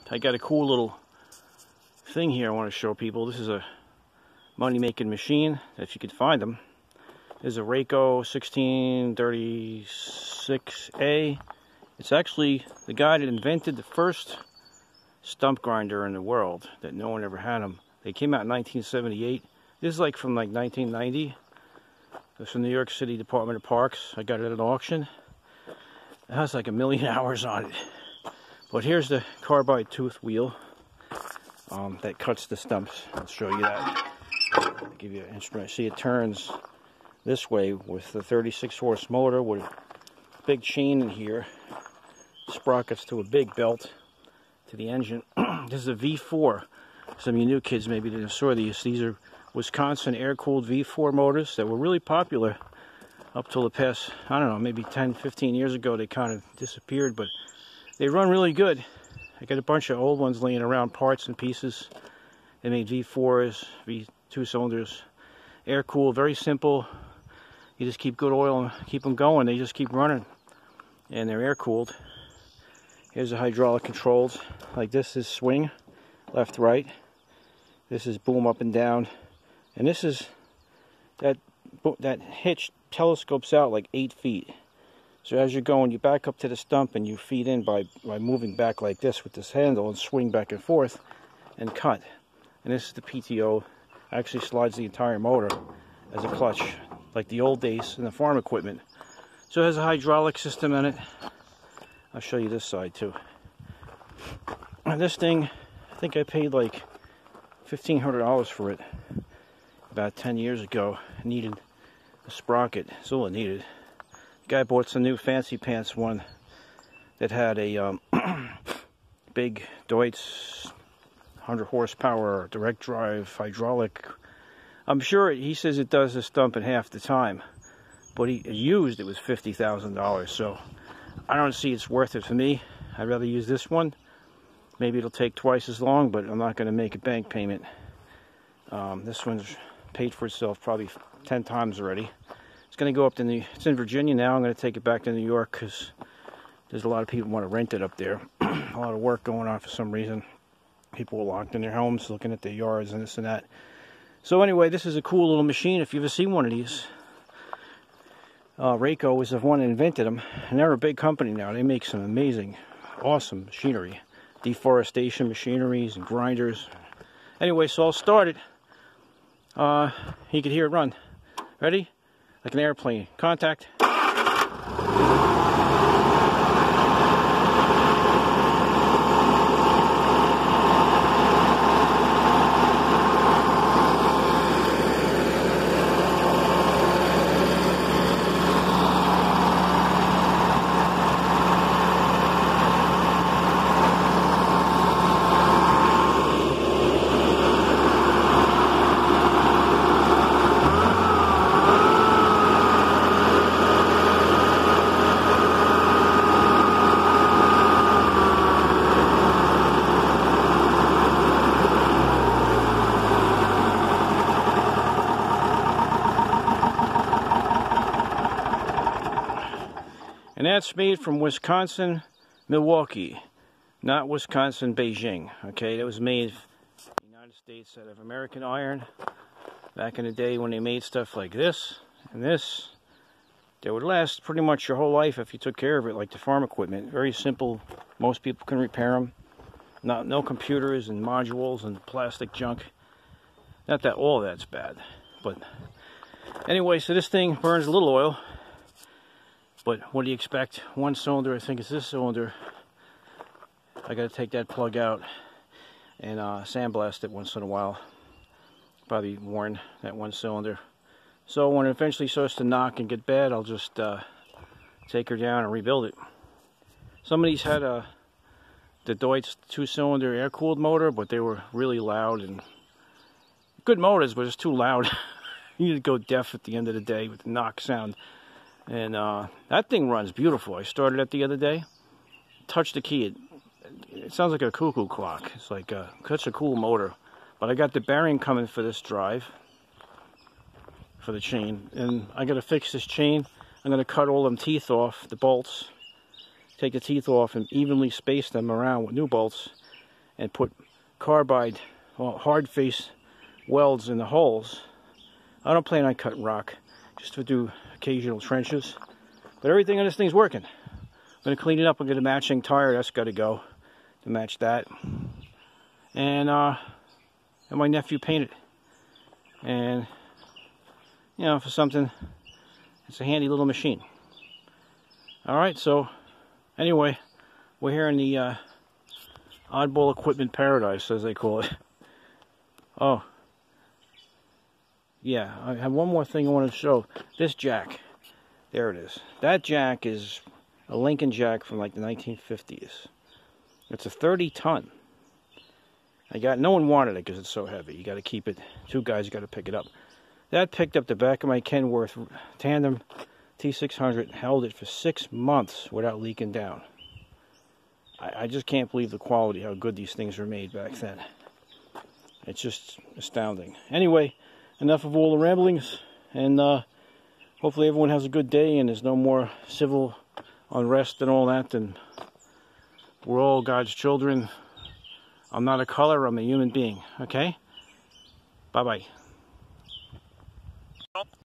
I got a cool little thing here I want to show people. This is a money-making machine, if you can find them. This is a Rayco 1636A. It's actually the guy that invented the first stump grinder in the world, that no one ever had them. They came out in 1978. This is like from like 1990. It's from the New York City Department of Parks. I got it at an auction. It has like 1,000,000 hours on it. But here's the carbide tooth wheel that cuts the stumps. I'll show you that. I'll give you an instrument. See, it turns this way with the 36 horse motor with a big chain in here. Sprockets to a big belt to the engine. This is a V4. Some of you new kids maybe didn't saw these. These are Wisconsin air-cooled V4 motors that were really popular up till the past, I don't know, maybe 10, 15 years ago. They kind of disappeared, but they run really good. I got a bunch of old ones laying around, parts and pieces. They made V4s, V2 cylinders, air-cooled, very simple. You just keep good oil and keep them going. They just keep running, and they're air-cooled. Here's the hydraulic controls. Like this is swing, left, right. This is boom up and down. And this is, that hitch telescopes out like 8 feet. So as you're going, you back up to the stump and you feed in by moving back like this with this handle and swing back and forth and cut. And this is the PTO. Actually slides the entire motor as a clutch, like the old days in the farm equipment. So it has a hydraulic system in it. I'll show you this side too. And this thing, I think I paid like $1,500 for it about 10 years ago. It needed a sprocket. That's all it needed. The guy bought some new fancy pants one that had a big Deutz 100 horsepower direct drive hydraulic. I'm sure he says it does the stump in half the time, but he used it was $50,000. So I don't see it's worth it for me. I'd rather use this one. Maybe it'll take twice as long, but I'm not going to make a bank payment. This one's paid for itself probably 10 times already. It's going to go up to it's in Virginia now. I'm going to take it back to New York because there's a lot of people want to rent it up there. A lot of work going on for some reason. People are locked in their homes looking at their yards and this and that. So anyway, this is a cool little machine if you've ever seen one of these. Rayco was the one that invented them, and they're a big company now. They make some amazing, awesome machinery. Deforestation machineries and grinders. Anyway, so I'll start it. You can hear it run. Ready? Like an airplane. Contact. And that's made from Wisconsin, Milwaukee, not Wisconsin, Beijing. Okay, that was made in the United States out of American iron. Back in the day when they made stuff like this and this, that would last pretty much your whole life if you took care of it, like the farm equipment. Very simple. Most people can repair them. No computers and modules and plastic junk. Not that all that's bad, but anyway, so this thing burns a little oil. But what do you expect? One cylinder, I think it's this cylinder. I got to take that plug out and sandblast it once in a while. Probably warn that one cylinder. So when it eventually starts to knock and get bad, I'll just take her down and rebuild it. Some of these had the Deutz 2-cylinder air-cooled motor, but they were really loud and good motors, but it's too loud. You need to go deaf at the end of the day with the knock sound. And that thing runs beautiful. I started it the other day. Touched the key. It sounds like a cuckoo clock. It's like such a cool motor. But I got the bearing coming for this drive, for the chain. And I got to fix this chain. I'm going to cut all them teeth off, the bolts. Take the teeth off and evenly space them around with new bolts. and put carbide, well, hard face welds in the holes. I don't plan on cutting rock, just to do occasional trenches. But everything on this thing's working. I'm going to clean it up. I'm going to matching tire. That's got to go to match that. And my nephew painted. And, you know, for something, it's a handy little machine. Alright, so, anyway, we're here in the oddball equipment paradise, as they call it. Oh. Yeah, I have one more thing I want to show. This jack. There it is. That jack is a Lincoln jack from like the 1950s. It's a 30-ton. No one wanted it because it's so heavy. You got to keep it. Two guys got to pick it up. That picked up the back of my Kenworth tandem T600, held it for 6 months without leaking down. I just can't believe the quality, how good these things were made back then. It's just astounding. Anyway, enough of all the ramblings, and hopefully everyone has a good day and there's no more civil unrest and all that, and we're all God's children. I'm not a color, I'm a human being, okay? Bye-bye.